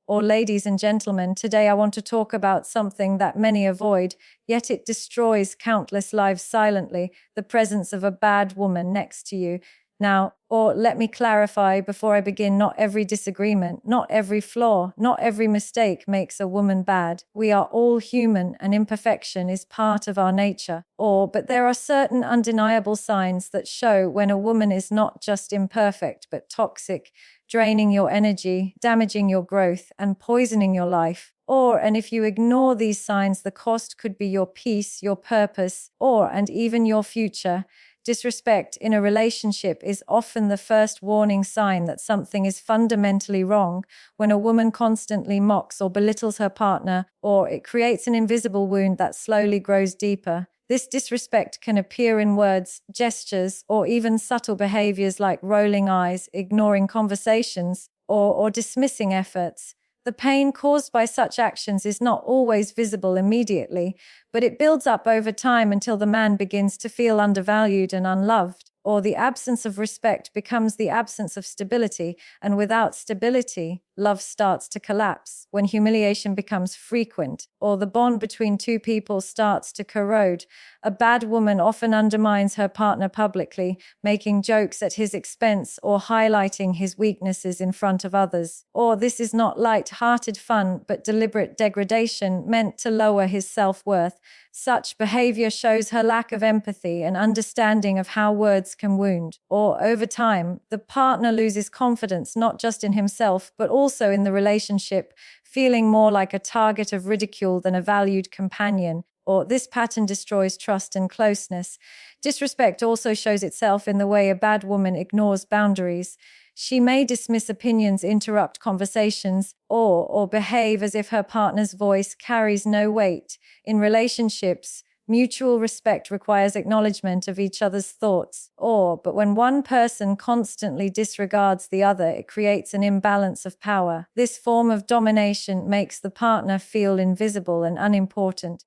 Or, ladies and gentlemen, today I want to talk about something that many avoid, yet it destroys countless lives silently: the presence of a bad woman next to you. Now, or let me clarify before I begin, not every disagreement, not every flaw, not every mistake makes a woman bad. We are all human and imperfection is part of our nature. But there are certain undeniable signs that show when a woman is not just imperfect, but toxic, draining your energy, damaging your growth, and poisoning your life. And if you ignore these signs, the cost could be your peace, your purpose, and even your future. Disrespect in a relationship is often the first warning sign that something is fundamentally wrong. When a woman constantly mocks or belittles her partner, it creates an invisible wound that slowly grows deeper. This disrespect can appear in words, gestures, or even subtle behaviors like rolling eyes, ignoring conversations, or dismissing efforts. The pain caused by such actions is not always visible immediately, but it builds up over time until the man begins to feel undervalued and unloved. The absence of respect becomes the absence of stability, and without stability, love starts to collapse. When humiliation becomes frequent, the bond between two people starts to corrode, a bad woman often undermines her partner publicly, making jokes at his expense or highlighting his weaknesses in front of others. This is not light-hearted fun, but deliberate degradation meant to lower his self-worth. Such behavior shows her lack of empathy and understanding of how words can wound. Over time, the partner loses confidence not just in himself, but also in the relationship, feeling more like a target of ridicule than a valued companion. This pattern destroys trust and closeness. Disrespect also shows itself in the way a bad woman ignores boundaries. She may dismiss opinions, interrupt conversations, or behave as if her partner's voice carries no weight. In relationships, mutual respect requires acknowledgement of each other's thoughts. But when one person constantly disregards the other, it creates an imbalance of power. This form of domination makes the partner feel invisible and unimportant.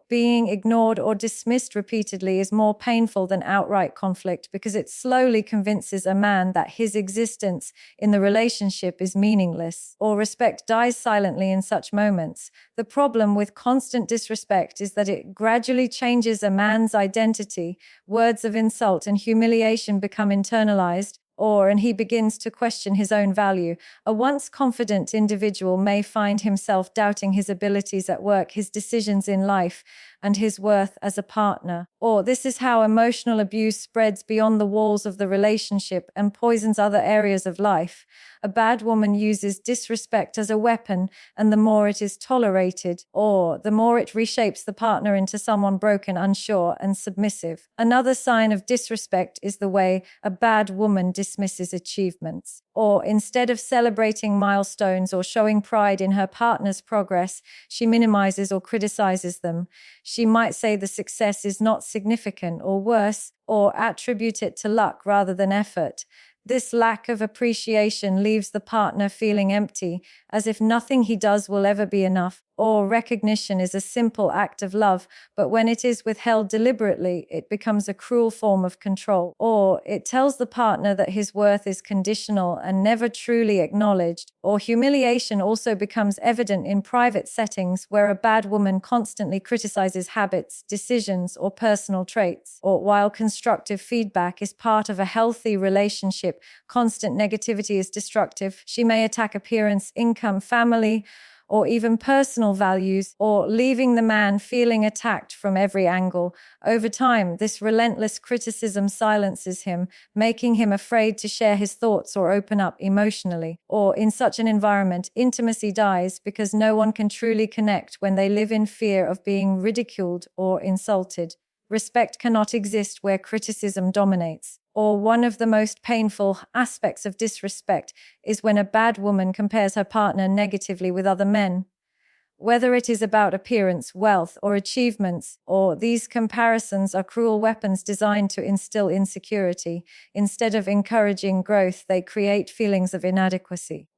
Being ignored or dismissed repeatedly is more painful than outright conflict because it slowly convinces a man that his existence in the relationship is meaningless. Respect dies silently in such moments. The problem with constant disrespect is that it gradually changes a man's identity. Words of insult and humiliation become internalized, and he begins to question his own value. A once confident individual may find himself doubting his abilities at work, his decisions in life, and his worth as a partner. This is how emotional abuse spreads beyond the walls of the relationship and poisons other areas of life. A bad woman uses disrespect as a weapon, and the more it is tolerated, the more it reshapes the partner into someone broken, unsure, and submissive. Another sign of disrespect is the way a bad woman dismisses achievements. Instead of celebrating milestones or showing pride in her partner's progress, she minimizes or criticizes them. She might say the success is not significant, or worse, or attribute it to luck rather than effort. This lack of appreciation leaves the partner feeling empty, as if nothing he does will ever be enough. Recognition is a simple act of love, but when it is withheld deliberately, it becomes a cruel form of control. It tells the partner that his worth is conditional and never truly acknowledged. Humiliation also becomes evident in private settings where a bad woman constantly criticizes habits, decisions, or personal traits. While constructive feedback is part of a healthy relationship, constant negativity is destructive. She may attack appearance, income, family, or even personal values, leaving the man feeling attacked from every angle. Over time, this relentless criticism silences him, making him afraid to share his thoughts or open up emotionally. In such an environment, intimacy dies because no one can truly connect when they live in fear of being ridiculed or insulted. Respect cannot exist where criticism dominates. One of the most painful aspects of disrespect is when a bad woman compares her partner negatively with other men. Whether it is about appearance, wealth, or achievements, these comparisons are cruel weapons designed to instill insecurity. Instead of encouraging growth, they create feelings of inadequacy.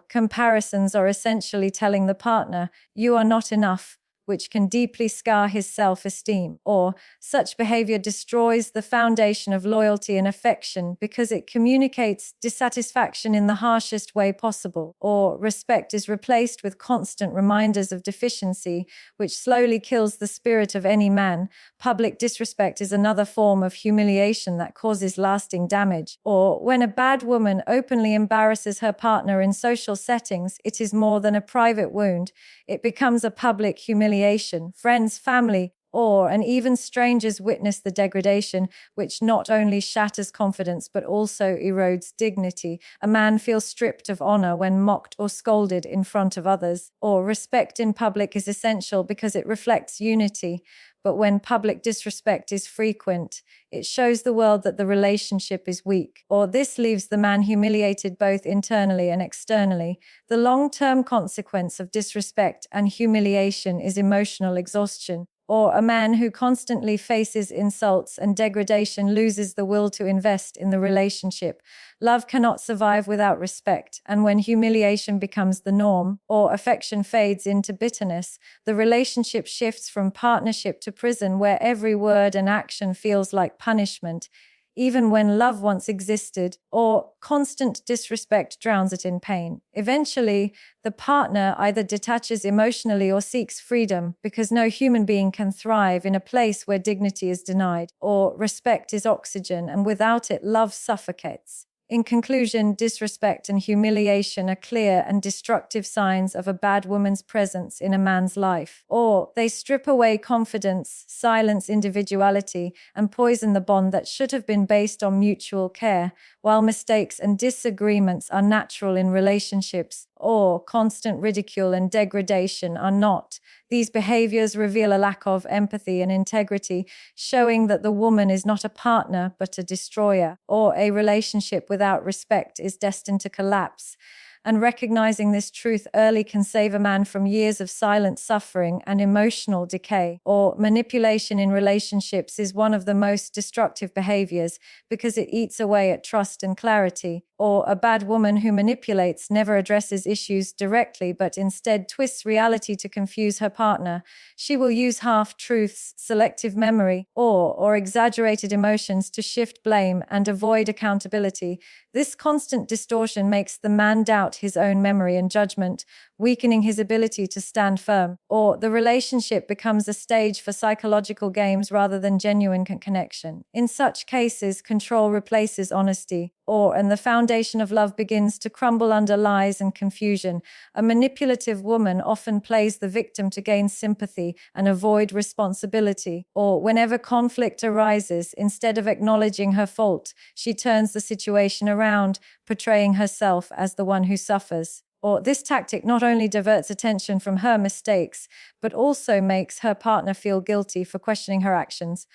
Comparisons are essentially telling the partner, "You are not enough," which can deeply scar his self-esteem. Or, such behavior destroys the foundation of loyalty and affection because it communicates dissatisfaction in the harshest way possible. Or, respect is replaced with constant reminders of deficiency, which slowly kills the spirit of any man. Public disrespect is another form of humiliation that causes lasting damage. Or, when a bad woman openly embarrasses her partner in social settings, it is more than a private wound. It becomes a public humiliation. Friends, family, and even strangers witness the degradation, which not only shatters confidence but also erodes dignity. A man feels stripped of honor when mocked or scolded in front of others. Or, respect in public is essential because it reflects unity. But when public disrespect is frequent, it shows the world that the relationship is weak. Or, this leaves the man humiliated both internally and externally. The long-term consequence of disrespect and humiliation is emotional exhaustion. Or, a man who constantly faces insults and degradation loses the will to invest in the relationship. Love cannot survive without respect, and when humiliation becomes the norm, or affection fades into bitterness, the relationship shifts from partnership to prison, where every word and action feels like punishment. Even when love once existed, or constant disrespect drowns it in pain. Eventually, the partner either detaches emotionally or seeks freedom, because no human being can thrive in a place where dignity is denied, or respect is oxygen, and without it, love suffocates. In conclusion, disrespect and humiliation are clear and destructive signs of a bad woman's presence in a man's life. Or, they strip away confidence, silence individuality, and poison the bond that should have been based on mutual care. While mistakes and disagreements are natural in relationships, or constant ridicule and degradation are not. These behaviors reveal a lack of empathy and integrity, showing that the woman is not a partner but a destroyer. Or, a relationship without respect is destined to collapse. And recognizing this truth early can save a man from years of silent suffering and emotional decay. Or, manipulation in relationships is one of the most destructive behaviors because it eats away at trust and clarity. Or, a bad woman who manipulates never addresses issues directly but instead twists reality to confuse her partner. She will use half-truths, selective memory, or exaggerated emotions to shift blame and avoid accountability. This constant distortion makes the man doubt his own memory and judgment, weakening his ability to stand firm. Or, the relationship becomes a stage for psychological games rather than genuine connection. In such cases, control replaces honesty, and the foundation of love begins to crumble under lies and confusion. A manipulative woman often plays the victim to gain sympathy and avoid responsibility. Or, whenever conflict arises, instead of acknowledging her fault, she turns the situation around, portraying herself as the one who suffers. Or, this tactic not only diverts attention from her mistakes, but also makes her partner feel guilty for questioning her actions.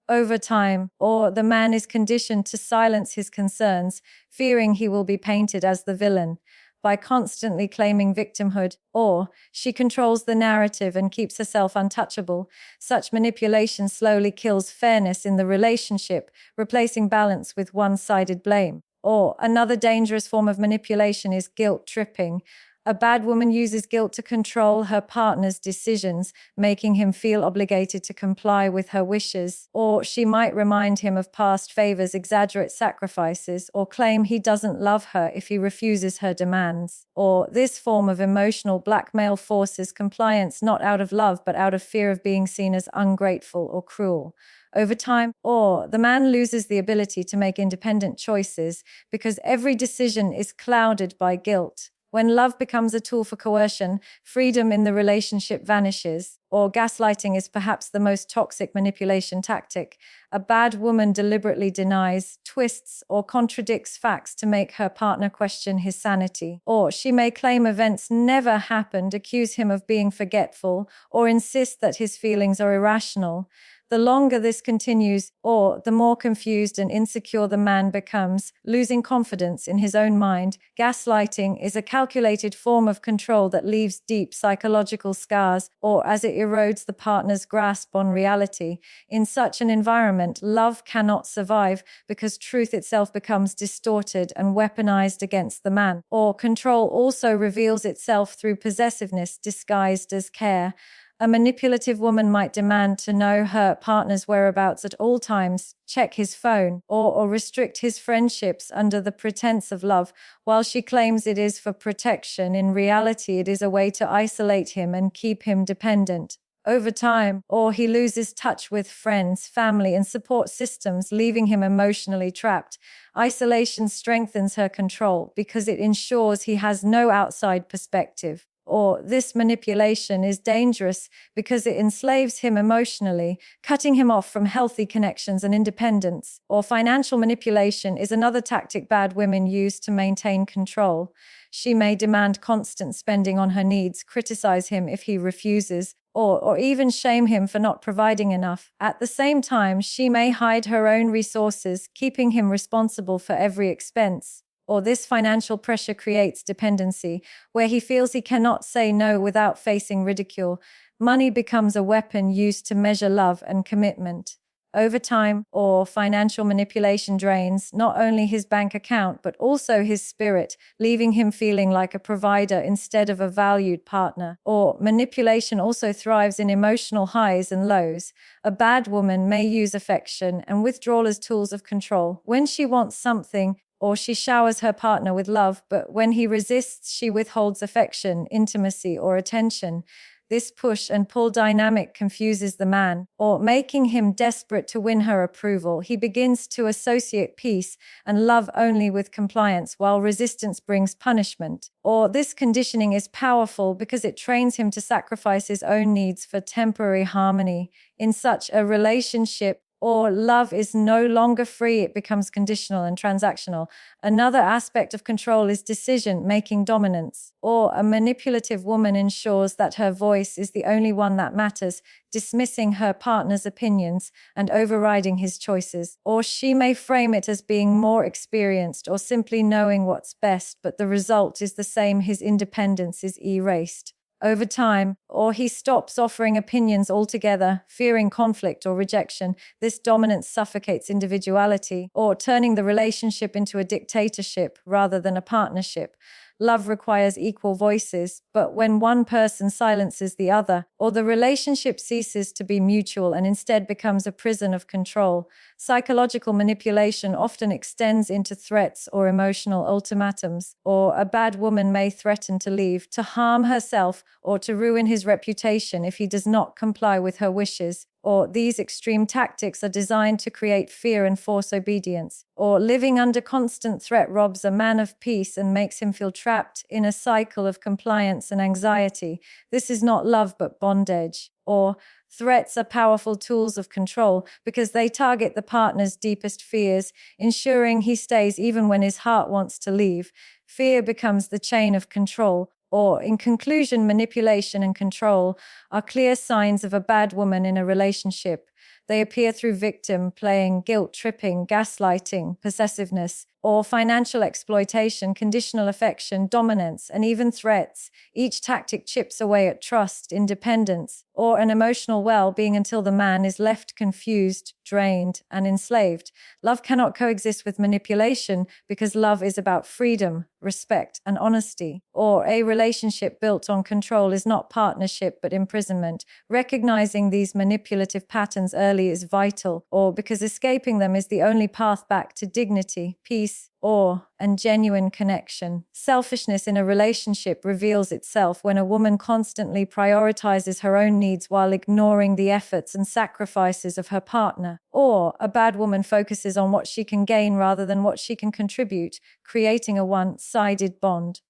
Over time, the man is conditioned to silence his concerns, fearing he will be painted as the villain. By constantly claiming victimhood, she controls the narrative and keeps herself untouchable. Such manipulation slowly kills fairness in the relationship, replacing balance with one-sided blame. Or, another dangerous form of manipulation is guilt tripping. A bad woman uses guilt to control her partner's decisions, making him feel obligated to comply with her wishes. Or, she might remind him of past favors, exaggerate sacrifices, or claim he doesn't love her if he refuses her demands. Or, this form of emotional blackmail forces compliance not out of love but out of fear of being seen as ungrateful or cruel. Over time, the man loses the ability to make independent choices because every decision is clouded by guilt. When love becomes a tool for coercion, freedom in the relationship vanishes. Or, gaslighting is perhaps the most toxic manipulation tactic. A bad woman deliberately denies, twists, or contradicts facts to make her partner question his sanity. Or, she may claim events never happened, accuse him of being forgetful, or insist that his feelings are irrational. The longer this continues, the more confused and insecure the man becomes, losing confidence in his own mind. Gaslighting is a calculated form of control that leaves deep psychological scars, as it erodes the partner's grasp on reality. In such an environment, love cannot survive because truth itself becomes distorted and weaponized against the man. Or, control also reveals itself through possessiveness disguised as care. A manipulative woman might demand to know her partner's whereabouts at all times, check his phone, or restrict his friendships under the pretense of love. While she claims it is for protection, in reality it is a way to isolate him and keep him dependent. Over time, or he loses touch with friends, family, and support systems, leaving him emotionally trapped. Isolation strengthens her control because it ensures he has no outside perspective. Or this manipulation is dangerous because it enslaves him emotionally, cutting him off from healthy connections and independence. Or financial manipulation is another tactic bad women use to maintain control. She may demand constant spending on her needs, criticize him if he refuses, or even shame him for not providing enough. At the same time, she may hide her own resources, keeping him responsible for every expense. Or this financial pressure creates dependency, where he feels he cannot say no without facing ridicule. Money becomes a weapon used to measure love and commitment. Over time, or financial manipulation drains not only his bank account, but also his spirit, leaving him feeling like a provider instead of a valued partner. Or manipulation also thrives in emotional highs and lows. A bad woman may use affection and withdrawal as tools of control. When she wants something, or she showers her partner with love, but when he resists, she withholds affection, intimacy, or attention. This push and pull dynamic confuses the man, or making him desperate to win her approval. He begins to associate peace and love only with compliance, while resistance brings punishment. Or this conditioning is powerful because it trains him to sacrifice his own needs for temporary harmony. In such a relationship, or love is no longer free, it becomes conditional and transactional. Another aspect of control is decision-making dominance, or a manipulative woman ensures that her voice is the only one that matters, dismissing her partner's opinions and overriding his choices. Or she may frame it as being more experienced or simply knowing what's best, but the result is the same: his independence is erased. Over time, or he stops offering opinions altogether, fearing conflict or rejection. This dominance suffocates individuality, or turning the relationship into a dictatorship rather than a partnership. Love requires equal voices, but when one person silences the other, or the relationship ceases to be mutual and instead becomes a prison of control. Psychological manipulation often extends into threats or emotional ultimatums, or a bad woman may threaten to leave, to harm herself, or to ruin his reputation if he does not comply with her wishes. Or these extreme tactics are designed to create fear and force obedience. Or living under constant threat robs a man of peace and makes him feel trapped in a cycle of compliance and anxiety. This is not love but bondage. Or threats are powerful tools of control because they target the partner's deepest fears, ensuring he stays even when his heart wants to leave. Fear becomes the chain of control. Or, in conclusion, manipulation and control are clear signs of a bad woman in a relationship. They appear through victim playing, guilt tripping, gaslighting, possessiveness, or financial exploitation, conditional affection, dominance, and even threats. Each tactic chips away at trust, independence, or an emotional well-being until the man is left confused, drained, and enslaved. Love cannot coexist with manipulation because love is about freedom, respect, and honesty. Or a relationship built on control is not partnership but imprisonment. Recognizing these manipulative patterns early is vital, or because escaping them is the only path back to dignity, peace, and genuine connection. Selfishness in a relationship reveals itself when a woman constantly prioritizes her own needs while ignoring the efforts and sacrifices of her partner. Or a bad woman focuses on what she can gain rather than what she can contribute, creating a one-sided bond.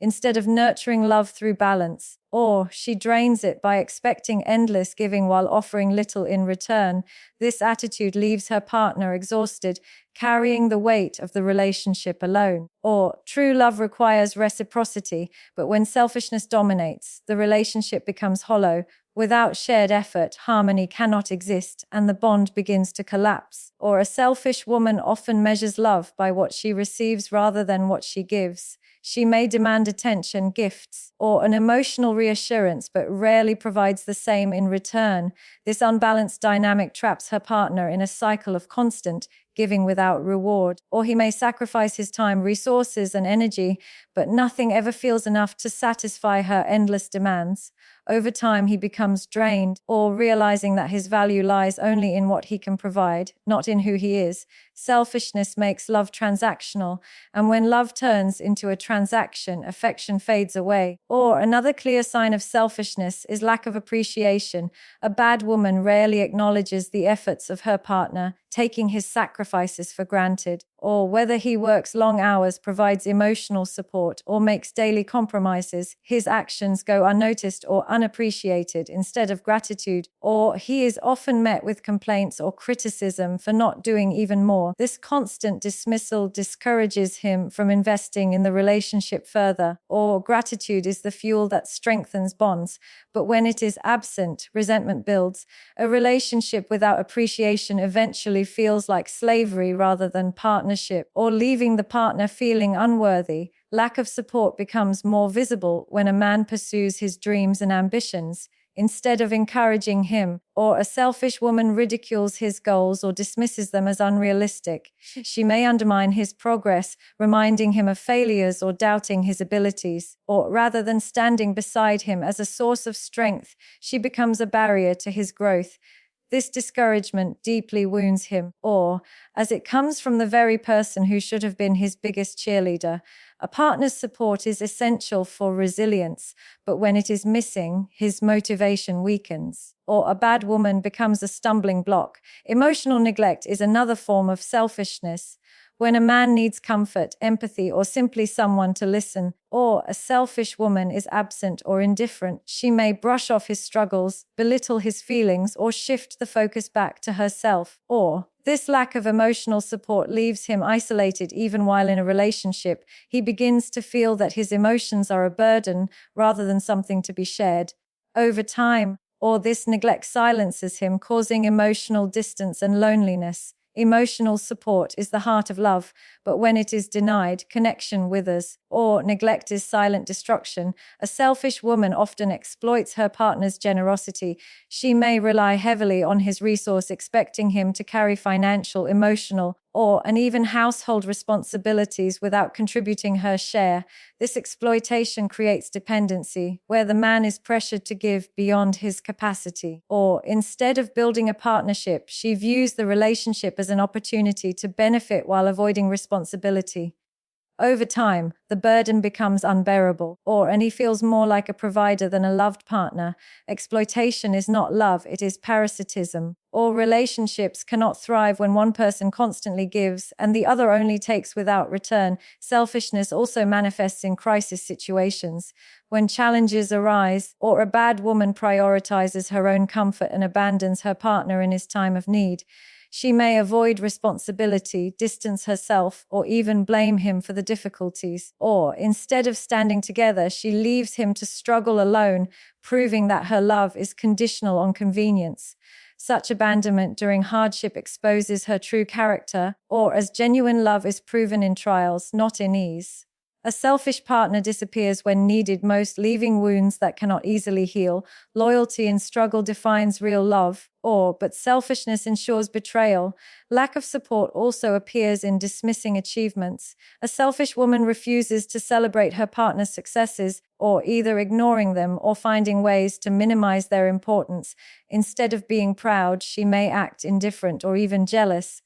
Instead of nurturing love through balance, or she drains it by expecting endless giving while offering little in return. This attitude leaves her partner exhausted, carrying the weight of the relationship alone. Or true love requires reciprocity, but when selfishness dominates, the relationship becomes hollow. Without shared effort, harmony cannot exist, and the bond begins to collapse. Or a selfish woman often measures love by what she receives rather than what she gives. She may demand attention, gifts, or an emotional reassurance, but rarely provides the same in return. This unbalanced dynamic traps her partner in a cycle of constant giving without reward, or he may sacrifice his time, resources, and energy, but nothing ever feels enough to satisfy her endless demands. Over time, he becomes drained, or realizing that his value lies only in what he can provide, not in who he is. Selfishness makes love transactional, and when love turns into a transaction, affection fades away. Or another clear sign of selfishness is lack of appreciation. A bad woman rarely acknowledges the efforts of her partner, taking his sacrifices for granted, or whether he works long hours, provides emotional support, or makes daily compromises, his actions go unnoticed or unappreciated instead of gratitude, or he is often met with complaints or criticism for not doing even more. This constant dismissal discourages him from investing in the relationship further, or gratitude is the fuel that strengthens bonds, but when it is absent, resentment builds. A relationship without appreciation eventually feels like slavery rather than partnership, or leaving the partner feeling unworthy. Lack of support becomes more visible when a man pursues his dreams and ambitions instead of encouraging him, or a selfish woman ridicules his goals or dismisses them as unrealistic. She may undermine his progress, reminding him of failures or doubting his abilities, or rather than standing beside him as a source of strength, she becomes a barrier to his growth. This discouragement deeply wounds him, or, as it comes from the very person who should have been his biggest cheerleader. A partner's support is essential for resilience, but when it is missing, his motivation weakens, or a bad woman becomes a stumbling block. Emotional neglect is another form of selfishness. When a man needs comfort, empathy, or simply someone to listen, or a selfish woman is absent or indifferent, she may brush off his struggles, belittle his feelings, or shift the focus back to herself. Or this lack of emotional support leaves him isolated even while in a relationship. He begins to feel that his emotions are a burden rather than something to be shared. Over time, or this neglect silences him, causing emotional distance and loneliness. Emotional support is the heart of love, but when it is denied, connection withers, or neglect is silent destruction. A selfish woman often exploits her partner's generosity. She may rely heavily on his resource, expecting him to carry financial, emotional, and even household responsibilities without contributing her share. This exploitation creates dependency, where the man is pressured to give beyond his capacity. Or, instead of building a partnership, she views the relationship as an opportunity to benefit while avoiding responsibility. Over time, the burden becomes unbearable, and he feels more like a provider than a loved partner. Exploitation is not love, it is parasitism. Or relationships cannot thrive when one person constantly gives and the other only takes without return. Selfishness also manifests in crisis situations. When challenges arise, or a bad woman prioritizes her own comfort and abandons her partner in his time of need, she may avoid responsibility, distance herself, or even blame him for the difficulties. Or, instead of standing together, she leaves him to struggle alone, proving that her love is conditional on convenience. Such abandonment during hardship exposes her true character, or as genuine love is proven in trials, not in ease. A selfish partner disappears when needed most, leaving wounds that cannot easily heal. Loyalty in struggle defines real love, but selfishness ensures betrayal. Lack of support also appears in dismissing achievements. A selfish woman refuses to celebrate her partner's successes, or either ignoring them or finding ways to minimize their importance. Instead of being proud, she may act indifferent or even jealous.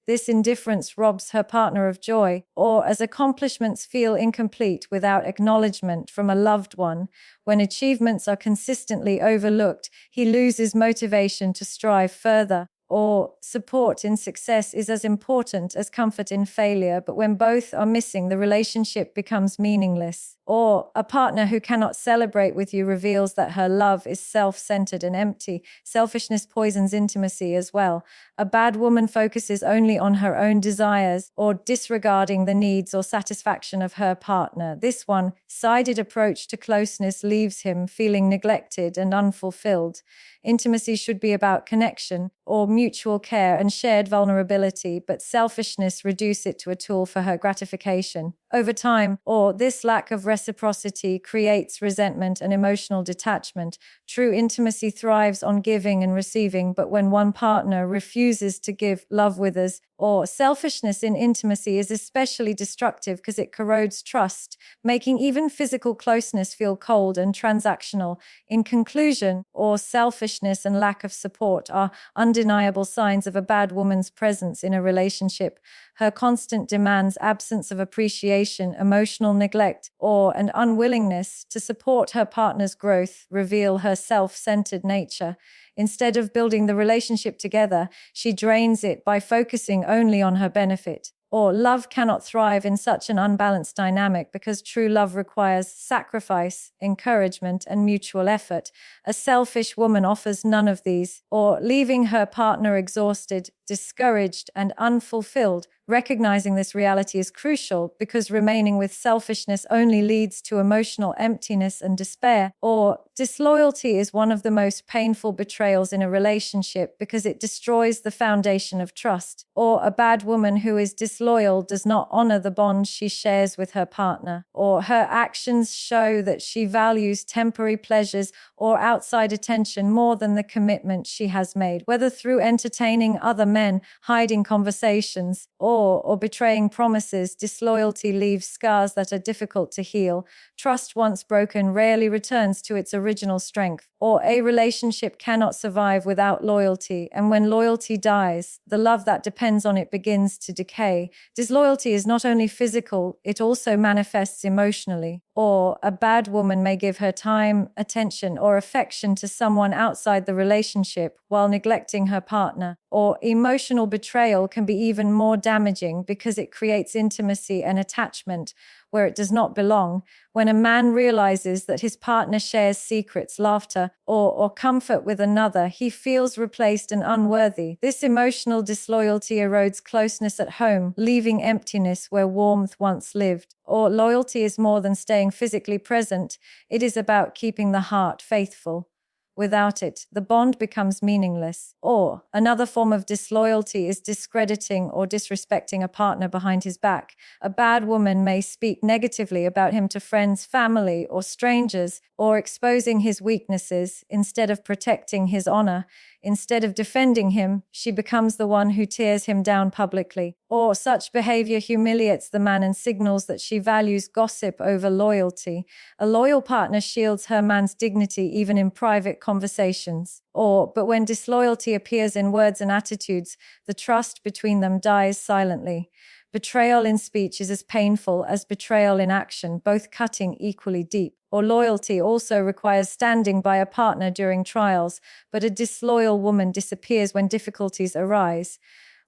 This indifference robs her partner of joy, or as accomplishments feel incomplete without acknowledgement from a loved one. When achievements are consistently overlooked, he loses motivation to strive further. Or support in success is as important as comfort in failure, but when both are missing, the relationship becomes meaningless. Or a partner who cannot celebrate with you reveals that her love is self-centered and empty. Selfishness poisons intimacy as well. A bad woman focuses only on her own desires, or disregarding the needs or satisfaction of her partner. This one-sided approach to closeness leaves him feeling neglected and unfulfilled. Intimacy should be about connection, or mutual care and shared vulnerability, but selfishness reduces it to a tool for her gratification. Over time, this lack of reciprocity creates resentment and emotional detachment. True intimacy thrives on giving and receiving, but when one partner refuses to give, love withers. Or selfishness in intimacy is especially destructive because it corrodes trust, making even physical closeness feel cold and transactional. In conclusion, or selfishness and lack of support are undeniable signs of a bad woman's presence in a relationship. Her constant demands, absence of appreciation, emotional neglect, or an unwillingness to support her partner's growth reveal her self-centered nature. Instead of building the relationship together, she drains it by focusing only on her benefit. Or love cannot thrive in such an unbalanced dynamic because true love requires sacrifice, encouragement, and mutual effort. A selfish woman offers none of these, or leaving her partner exhausted, discouraged, and unfulfilled. Recognizing this reality is crucial because remaining with selfishness only leads to emotional emptiness and despair. Or disloyalty is one of the most painful betrayals in a relationship because it destroys the foundation of trust. Or a bad woman who is disloyal does not honor the bond she shares with her partner. Or her actions show that she values temporary pleasures or outside attention more than the commitment she has made, whether through entertaining other men, hiding conversations, or betraying promises. Disloyalty leaves scars that are difficult to heal. Trust once broken rarely returns to its original strength, or a relationship cannot survive without loyalty, and when loyalty dies, the love that depends on it begins to decay. Disloyalty is not only physical, it also manifests emotionally. Or a bad woman may give her time, attention, or affection to someone outside the relationship while neglecting her partner. Or emotional betrayal can be even more damaging because it creates intimacy and attachment where it does not belong. When a man realizes that his partner shares secrets, laughter, or comfort with another, he feels replaced and unworthy. This emotional disloyalty erodes closeness at home, leaving emptiness where warmth once lived. Or loyalty is more than staying physically present, it is about keeping the heart faithful. Without it, the bond becomes meaningless. Or another form of disloyalty is discrediting or disrespecting a partner behind his back. A bad woman may speak negatively about him to friends, family, or strangers, or exposing his weaknesses instead of protecting his honor. Instead of defending him, she becomes the one who tears him down publicly. Or such behavior humiliates the man and signals that she values gossip over loyalty. A loyal partner shields her man's dignity even in private conversations. But when disloyalty appears in words and attitudes, the trust between them dies silently. Betrayal in speech is as painful as betrayal in action, both cutting equally deep. Or loyalty also requires standing by a partner during trials, but a disloyal woman disappears when difficulties arise.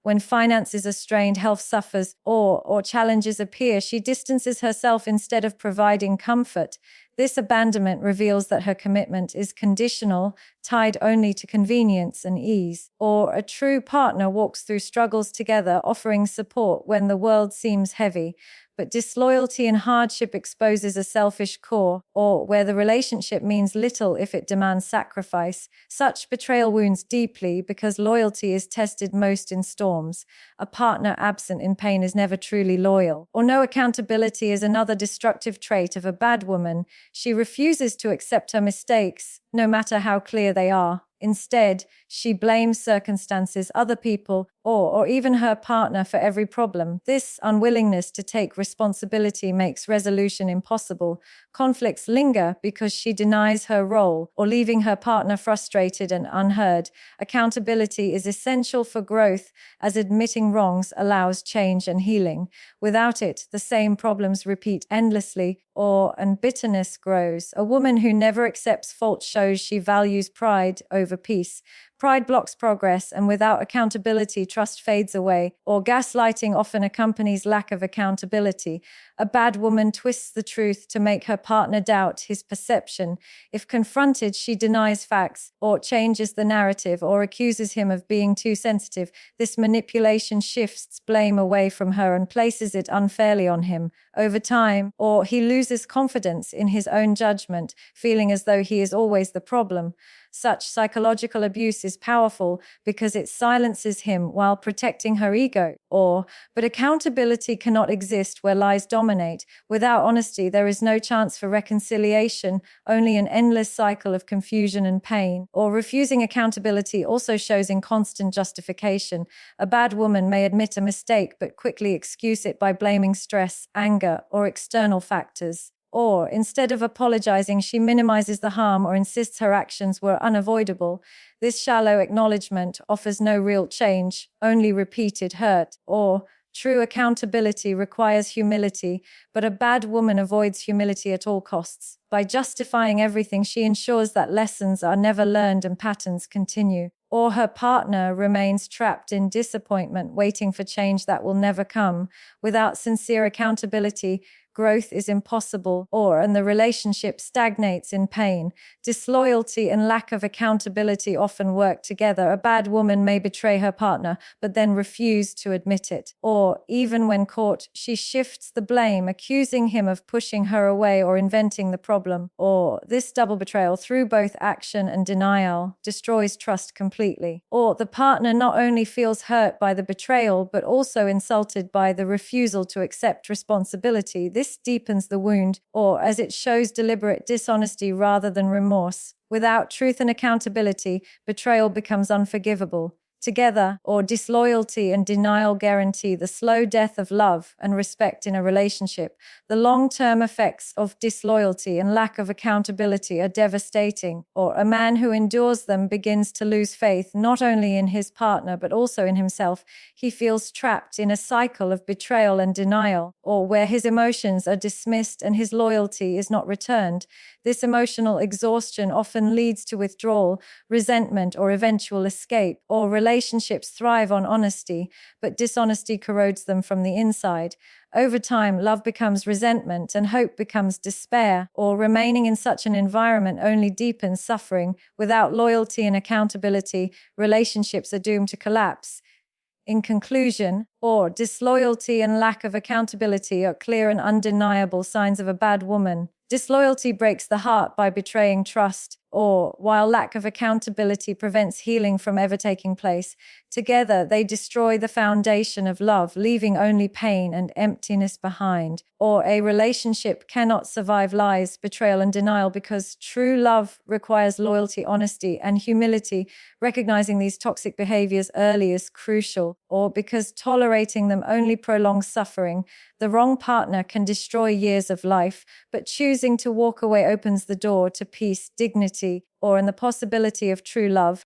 When finances are strained, health suffers, or challenges appear, she distances herself instead of providing comfort. This abandonment reveals that her commitment is conditional, tied only to convenience and ease. Or a true partner walks through struggles together, offering support when the world seems heavy. But disloyalty and hardship exposes a selfish core, or where the relationship means little if it demands sacrifice. Such betrayal wounds deeply because loyalty is tested most in storms. A partner absent in pain is never truly loyal. Or no accountability is another destructive trait of a bad woman. She refuses to accept her mistakes, no matter how clear they are. Instead, she blames circumstances, other people, or even her partner for every problem. This unwillingness to take responsibility makes resolution impossible. Conflicts linger because she denies her role or leaving her partner frustrated and unheard. Accountability is essential for growth as admitting wrongs allows change and healing. Without it, the same problems repeat endlessly, and bitterness grows. A woman who never accepts fault shows she values pride over peace. Pride blocks progress, and without accountability, trust fades away. Or gaslighting often accompanies lack of accountability. A bad woman twists the truth to make her partner doubt his perception. If confronted, she denies facts, or changes the narrative, or accuses him of being too sensitive. This manipulation shifts blame away from her and places it unfairly on him. Over time, he loses confidence in his own judgment, feeling as though he is always the problem. Such psychological abuse is powerful because it silences him while protecting her ego. But accountability cannot exist where lies dominate. Without honesty, there is no chance for reconciliation, only an endless cycle of confusion and pain. Refusing accountability also shows inconstant justification. A bad woman may admit a mistake but quickly excuse it by blaming stress, anger, or external factors. Or, instead of apologizing, she minimizes the harm or insists her actions were unavoidable. This shallow acknowledgement offers no real change, only repeated hurt. True accountability requires humility, but a bad woman avoids humility at all costs. By justifying everything, she ensures that lessons are never learned and patterns continue. Or her partner remains trapped in disappointment, waiting for change that will never come. Without sincere accountability, growth is impossible, and the relationship stagnates in pain. Disloyalty and lack of accountability often work together. A bad woman may betray her partner, but then refuse to admit it. Or, even when caught, she shifts the blame, accusing him of pushing her away or inventing the problem. This double betrayal, through both action and denial, destroys trust completely. The partner not only feels hurt by the betrayal, but also insulted by the refusal to accept responsibility. This deepens the wound, as it shows deliberate dishonesty rather than remorse. Without truth and accountability, betrayal becomes unforgivable. Together, disloyalty and denial guarantee the slow death of love and respect in a relationship. The long-term effects of disloyalty and lack of accountability are devastating. A man who endures them begins to lose faith not only in his partner but also in himself. He feels trapped in a cycle of betrayal and denial, where his emotions are dismissed and his loyalty is not returned. This emotional exhaustion often leads to withdrawal, resentment, or eventual escape. Relationships thrive on honesty, but dishonesty corrodes them from the inside. Over time, love becomes resentment and hope becomes despair. Remaining in such an environment only deepens suffering. Without loyalty and accountability, relationships are doomed to collapse. In conclusion, disloyalty and lack of accountability are clear and undeniable signs of a bad woman. Disloyalty breaks the heart by betraying trust, while lack of accountability prevents healing from ever taking place. Together, they destroy the foundation of love, leaving only pain and emptiness behind. A relationship cannot survive lies, betrayal, and denial because true love requires loyalty, honesty, and humility. Recognizing these toxic behaviors early is crucial, because tolerating them only prolongs suffering. The wrong partner can destroy years of life, but choosing to walk away opens the door to peace, dignity, and the possibility of true love.